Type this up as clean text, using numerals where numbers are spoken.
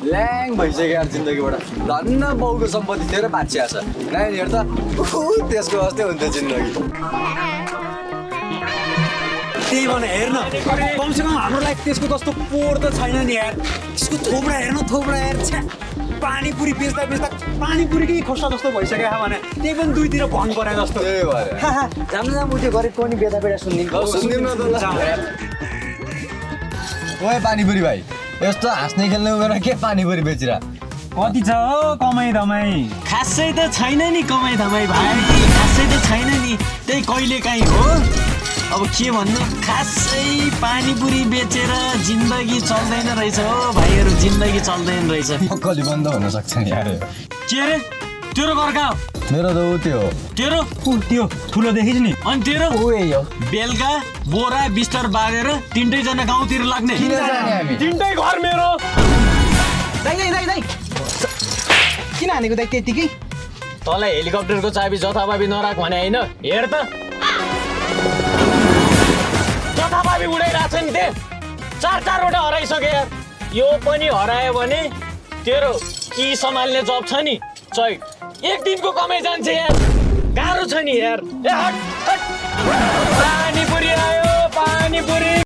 ल्याङ भइसक्यो यार जिन्दगीबाट धन्न बाउको सम्पत्ति थियो र बाँचिया छ नानीहरू त त्यसको जस्तै हुन्छ जिन्दगी त्यही भने हेर्न कमसेकम हाम्रो लागि त्यसको जस्तो पोहोर त छैन नि यार त्यसको थोपडा हेर्न थोपडा हेर छ्या पानीपुरी बेच्दा बेच्दा पानीपुरीकै खोस्टा जस्तो भइसक्यो भने त्यही पनि दुईतिर भङ परे जस्तो त्यही भएर जाम उठ्यो गरेको नि बेदा बेडा सुनिदिनु सुनिदिनु न त ल ओए पानीपुरी भाइ यस्तो हाँस्ने खेल्ने उमेर के पानीपुरी बेचिरा कति छ हो कमाइ धमाइ खासै त छैन नि कमाइ धमाइ भाइ खासै त छैन नि त्यही कहिले काहीँ हो अब के भन्नु खासै पानीपुरी बेचेर जिन्दगी चल्दैन रहेछ हो भाइहरू जिन्दगी चल्दैन रहेछ मक्कली बन्द हुन सक्छ नि यार के अरे तेरो घर कहाँ हो मेरो त ऊ त्यो तेरो त्यो ठुलो देखिस् नि अनि तेरो बेलुका बोरा बिस्तर बारेर तिनटैजना गाउँतिर लाग्ने किन जाने हामी तिनटै घर मेरो दाइ किन हानेको दाइ त्यतिकै तँलाई हेलिकप्टरको चाबी जथाभावी नराख भने होइन हेर त जथाभावी उडाइरहेको छ नि त्यो चारवटा हराइसक्यो यार यो पनि हरायो भने तेरो कि सम्हाल्ने जब छ नि चैट एक दिनको कमाइ जान्छ यार गाह्रो छ नि यार ए हट हट पानीपुरी आयो पानीपुरी